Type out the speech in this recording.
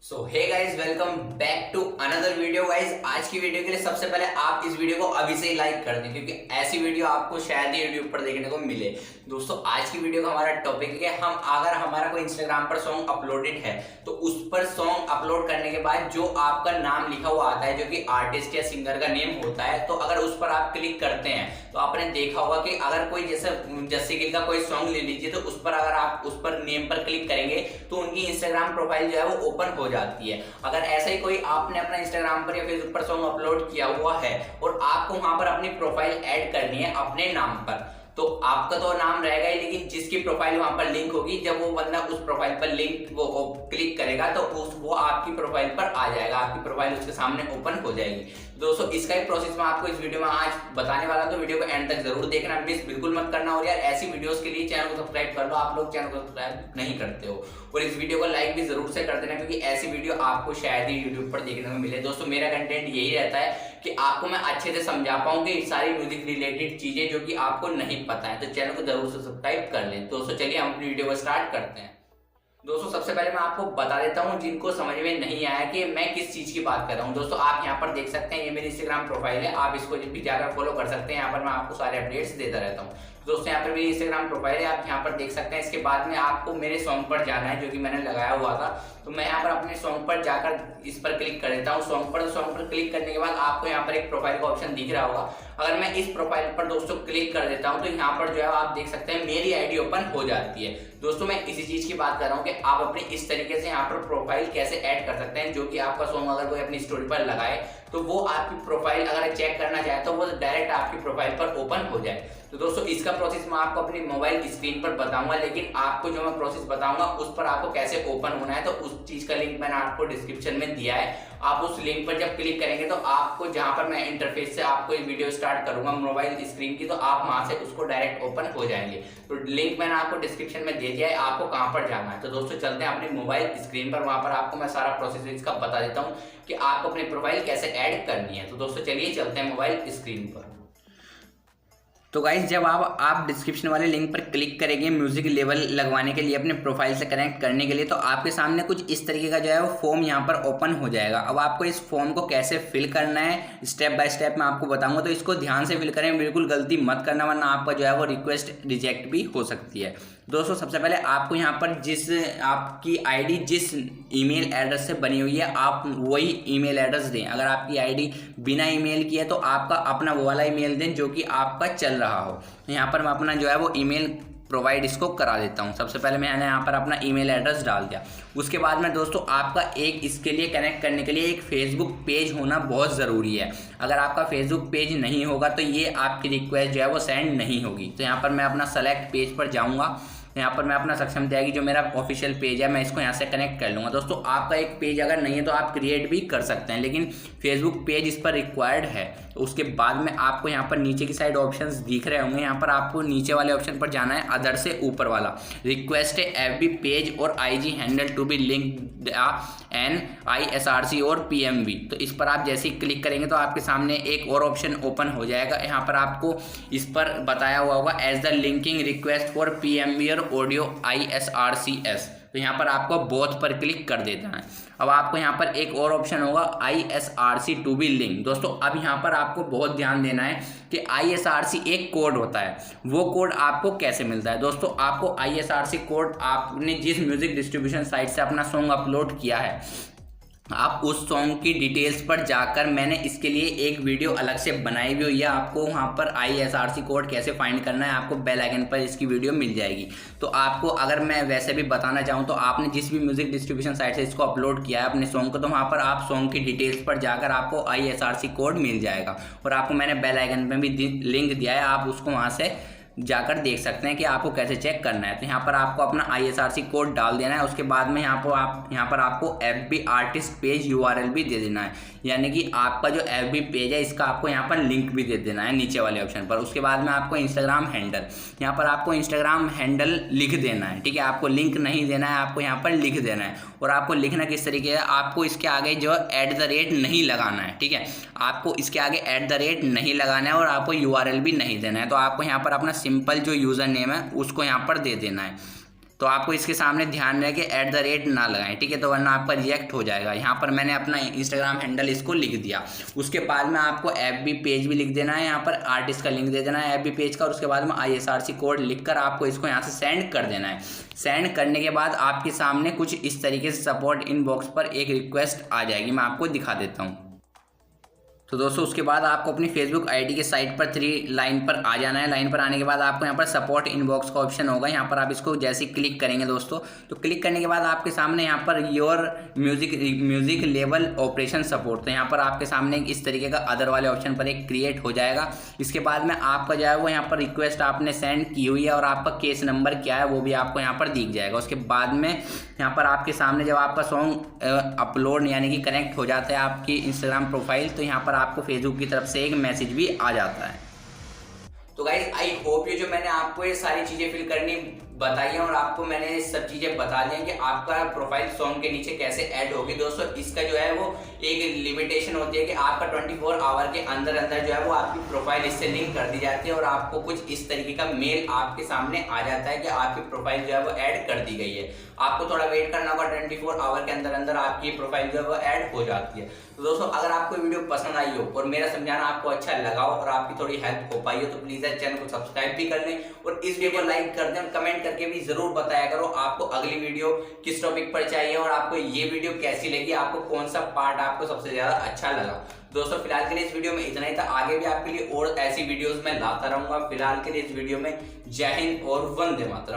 So hey guys, welcome back to another video. Guys, आज की video के लिए सबसे पहले आप इस वीडियो को अभी से ही लाइक कर दें, क्योंकि ऐसी वीडियो आपको शायद ही यूट्यूब पर देखने को मिले। दोस्तों, आज की वीडियो का हमारा टॉपिक है, हम अगर हमारा कोई इंस्टाग्राम पर सॉन्ग अपलोडेड है तो उस पर सॉन्ग अपलोड करने के बाद जो आपका नाम लिखा हुआ आता है, जो कि आर्टिस्ट या सिंगर का नेम होता है, तो अगर उस पर आप क्लिक करते हैं तो आपने देखा होगा कि अगर कोई जैसे जस्सी गिल का कोई सॉन्ग ले लीजिए, तो उस पर अगर आप उस पर नेम पर क्लिक करेंगे तो उनकी इंस्टाग्राम प्रोफाइल जो है वो ओपन हो जाती है। अगर ऐसा ही कोई आपने अपना इंस्टाग्राम पर या फेसबुक पर सॉन्ग अपलोड किया हुआ है और आपको वहां पर अपनी प्रोफाइल ऐड करनी है अपने नाम पर, तो आपका तो नाम रहेगा ही, लेकिन जिसकी प्रोफाइल वहां पर लिंक होगी, जब वो बंदा उस प्रोफाइल पर लिंक वो क्लिक करेगा तो वो आपकी प्रोफाइल पर आ जाएगा, आपकी प्रोफाइल उसके सामने ओपन हो जाएगी। दोस्तों, इसका ही प्रोसेस मैं आपको इस वीडियो में आज बताने वाला हूं, तो वीडियो को एंड तक जरूर देखना, मिस बिल्कुल मत करना। और यार, ऐसी वीडियोस के लिए चैनल को सब्सक्राइब कर लो, आप लोग चैनल को सब्सक्राइब नहीं करते हो, और इस वीडियो को लाइक भी जरूर से कर देना, क्योंकि ऐसी वीडियो आपको शायद ही यूट्यूब पर देखने को मिले। दोस्तों, मेरा कंटेंट यही रहता है कि आपको मैं अच्छे से समझा पाऊं कि सारी म्यूजिक रिलेटेड चीजें जो कि आपको नहीं पता है, तो चैनल को जरूर से सब्सक्राइब कर लें। दोस्तों, चलिए हम अपनी वीडियो को स्टार्ट करते हैं। दोस्तों, सबसे पहले मैं आपको बता देता हूं, जिनको समझ में नहीं आया कि मैं किस चीज की बात कर रहा हूं। दोस्तों, आप यहां पर देख सकते हैं, ये मेरी इंस्टाग्राम प्रोफाइल है, आप इसको भी जाकर फॉलो कर सकते हैं। यहाँ पर मैं आपको सारे अपडेट्स देता रहता हूँ। दोस्तों, यहाँ पर मेरी इंस्टाग्राम प्रोफाइल है, आप यहाँ पर देख सकते हैं। इसके बाद में आपको मेरे सॉन्ग पर जाना है, जो कि मैंने लगाया हुआ था, तो मैं यहाँ पर अपने सॉन्ग पर जाकर इस पर क्लिक कर देता हूँ। सॉन्ग पर क्लिक करने के बाद आपको यहाँ पर एक प्रोफाइल का ऑप्शन दिख रहा होगा। अगर मैं इस प्रोफाइल पर दोस्तों क्लिक कर देता हूँ तो यहाँ पर जो है आप देख सकते हैं मेरी आईडी ओपन हो जाती है। दोस्तों, मैं इसी चीज की बात कर रहा हूँ कि आप अपनी इस तरीके से यहाँ पर प्रोफाइल कैसे ऐड कर सकते हैं, जो कि आपका सॉन्ग अगर कोई अपनी स्टोरी पर लगाए तो वो आपकी प्रोफाइल अगर चेक करना चाहे तो वो डायरेक्ट आपकी प्रोफाइल पर ओपन हो जाए। तो दोस्तों, इसका प्रोसेस मैं आपको अपनी मोबाइल स्क्रीन पर बताऊंगा, लेकिन आपको जो मैं प्रोसेस बताऊंगा उस पर आपको कैसे ओपन होना है, तो उस चीज का लिंक मैंने आपको डिस्क्रिप्शन में दिया है। आप उस लिंक पर जब क्लिक करेंगे तो आपको जहां पर मैं इंटरफेस से आपको ये वीडियो स्टार्ट करूंगा मोबाइल स्क्रीन की, तो आप वहां से उसको डायरेक्ट ओपन हो जाएंगे। तो लिंक मैंने आपको डिस्क्रिप्शन में दे दिया है, आपको कहां पर जाना है। तो दोस्तों, चलते हैं अपनी मोबाइल स्क्रीन पर, वहां पर आपको मैं सारा प्रोसेस इसका बता देता हूँ कि आपको अपनी प्रोफाइल कैसे ऐड करनी है। तो दोस्तों, चलिए चलते हैं मोबाइल स्क्रीन पर। तो गाइज, जब आप डिस्क्रिप्शन वाले लिंक पर क्लिक करेंगे म्यूजिक लेवल लगवाने के लिए, अपने प्रोफाइल से कनेक्ट करने के लिए, तो आपके सामने कुछ इस तरीके का जो है वो फॉर्म यहाँ पर ओपन हो जाएगा। अब आपको इस फॉर्म को कैसे फिल करना है स्टेप बाय स्टेप मैं आपको बताऊंगा, तो इसको ध्यान से फिल करें, बिल्कुल गलती मत करना, वरना आपका जो है वो रिक्वेस्ट रिजेक्ट भी हो सकती है। दोस्तों, सबसे पहले आपको यहाँ पर जिस आपकी आईडी जिस ईमेल एड्रेस से बनी हुई है, आप वही ईमेल एड्रेस दें। अगर आपकी आईडी बिना ईमेल की है तो आपका अपना वो वाला ईमेल दें जो कि आपका चल रहा हो। यहाँ पर मैं अपना जो है वो ईमेल प्रोवाइड इसको करा देता हूँ। सबसे पहले मैंने यहाँ पर अपना ईमेल एड्रेस डाल दिया। उसके बाद में दोस्तों, आपका एक इसके लिए कनेक्ट करने के लिए एक फेसबुक पेज होना बहुत ज़रूरी है। अगर आपका फेसबुक पेज नहीं होगा तो ये आपकी रिक्वेस्ट जो है वो सेंड नहीं होगी। तो यहाँ पर मैं अपना सेलेक्ट पेज पर जाऊँगा, यहाँ पर मैं अपना सक्षम जाएगी जो मेरा ऑफिशियल पेज है, मैं इसको यहाँ से कनेक्ट कर लूँगा। दोस्तों, आपका एक पेज अगर नहीं है तो आप क्रिएट भी कर सकते हैं, लेकिन फेसबुक पेज इस पर रिक्वायर्ड है। तो उसके बाद में आपको यहाँ पर नीचे की साइड ऑप्शंस दिख रहे होंगे, यहाँ पर आपको नीचे वाले ऑप्शन पर जाना है, अदर से ऊपर वाला रिक्वेस्ट एफबी पेज और IG handle to be link NISRC और PMV। तो इस पर आप जैसे ही क्लिक करेंगे तो आपके सामने एक और ऑप्शन ओपन हो जाएगा। यहाँ पर आपको इस पर बताया हुआ होगा as the linking request for PMV और ऑडियो ISRCS। तो यहाँ पर आपको बोथ पर क्लिक कर देना है। अब आपको यहाँ पर एक और ऑप्शन होगा ISRC टू बी लिंक। दोस्तों, अब यहाँ पर आपको बहुत ध्यान देना है कि ISRC एक कोड होता है, वो कोड आपको कैसे मिलता है। दोस्तों, आपको ISRC कोड आपने जिस म्यूजिक डिस्ट्रीब्यूशन साइट से अपना सॉन्ग अपलोड किया है, आप उस सॉन्ग की डिटेल्स पर जाकर, मैंने इसके लिए एक वीडियो अलग से बनाई हुई हुई है, आपको वहाँ पर ISRC कोड कैसे फाइंड करना है आपको बेल आइकन पर इसकी वीडियो मिल जाएगी। तो आपको अगर मैं वैसे भी बताना चाहूँ तो आपने जिस भी म्यूजिक डिस्ट्रीब्यूशन साइट से इसको अपलोड किया है अपने सॉन्ग को, तो वहाँ पर आप सॉन्ग की डिटेल्स पर जाकर आपको ISRC कोड मिल जाएगा, और आपको मैंने बेल आइकन में भी लिंक दिया है, आप उसको वहाँ से जाकर देख सकते हैं कि आपको कैसे चेक करना है। तो यहाँ पर आपको अपना ISRC कोड डाल देना है। उसके बाद में यहाँ पर आपको FB आर्टिस्ट पेज URL भी दे देना है, यानी कि आपका जो FB पेज है इसका आपको यहाँ पर लिंक भी दे देना है नीचे वाले ऑप्शन पर। उसके बाद में आपको इंस्टाग्राम हैंडल, यहाँ पर आपको इंस्टाग्राम हैंडल लिख देना है, ठीक है। आपको लिंक नहीं देना है, आपको यहाँ पर लिख देना है। और आपको लिखना किस तरीके है, आपको इसके आगे जो @ नहीं लगाना है, ठीक है। आपको इसके आगे @ नहीं लगाना है और आपको URL भी नहीं देना है। तो आपको यहाँ पर अपना सिंपल जो यूज़र नेम है उसको यहाँ पर दे देना है। तो आपको इसके सामने ध्यान रहे कि @ ना लगाएं, ठीक है, तो वरना आपका रिजेक्ट हो जाएगा। यहाँ पर मैंने अपना इंस्टाग्राम हैंडल इसको लिख दिया। उसके बाद में आपको FB पेज भी लिख देना है, यहाँ पर आर्टिस्ट का लिंक दे देना है FB पेज का, और उसके बाद में ISRC कोड लिखकर आपको इसको यहाँ से सेंड कर देना है। सेंड करने के बाद आपके सामने कुछ इस तरीके से सपोर्ट इनबॉक्स पर एक रिक्वेस्ट आ जाएगी, मैं आपको दिखा देता हूँ। तो दोस्तों उसके बाद आपको अपनी फेसबुक ID के साइट पर 3 लाइन पर आ जाना है। लाइन पर आने के बाद आपको यहाँ पर सपोर्ट इनबॉक्स का ऑप्शन होगा, यहाँ पर आप इसको जैसे ही क्लिक करेंगे दोस्तों, तो क्लिक करने के बाद आपके सामने यहाँ per your music level operation support, तो यहाँ पर आपके सामने इस तरीके का अदर वाले ऑप्शन पर एक क्रिएट हो जाएगा। इसके बाद में आपका जो है वो यहाँ पर रिक्वेस्ट आपने सेंड की हुई है और आपका केस नंबर क्या है वो भी आपको यहाँ पर दिख जाएगा। उसके बाद में यहाँ पर आपके सामने जब आपका सॉन्ग अपलोड यानी कि कनेक्ट हो जाता है आपकी इंस्टाग्राम प्रोफाइल, तो यहाँ पर आपको फेसबुक की तरफ से एक मैसेज भी आ जाता है। तो गाइस आई होप ये जो मैंने आपको ये सारी चीजें फिल करनी बताई है और आपको मैंने सब चीजें बता दी हैं कि आपका प्रोफाइल सॉन्ग के नीचे कैसे ऐड होगी। दोस्तों इसका जो है वो एक लिमिटेशन होती है कि आपका 24 आवर के अंदर जो है वो आपकी प्रोफाइल इससे लिंक कर दी जाती है और आपको कुछ इस तरीके का मेल आपके सामने आ जाता है कि आपकी प्रोफाइल जो है वो ऐड कर दी गई है। आपको थोड़ा वेट करना होगा, 24 आवर के अंदर आपकी प्रोफाइल जो है वो ऐड हो जाती है। तो दोस्तों अगर आपको वीडियो पसंद आई हो और मेरा समझाना आपको अच्छा लगा हो और आपकी थोड़ी हेल्प हो पाई हो तो प्लीज चैनल को सब्सक्राइब भी कर लें और इस वीडियो को लाइक कर दें और कमेंट करके भी जरूर बताया करो आपको अगली वीडियो किस टॉपिक पर चाहिए और आपको ये वीडियो कैसी लगी, आपको कौन सा पार्ट आपको सबसे ज्यादा अच्छा लगा। दोस्तों फिलहाल के लिए इस वीडियो में इतना ही था, आगे भी आपके लिए और ऐसी वीडियोस मैं लाता रहूंगा। फिलहाल के लिए इस वीडियो में जय हिंद और वंदे मातरम।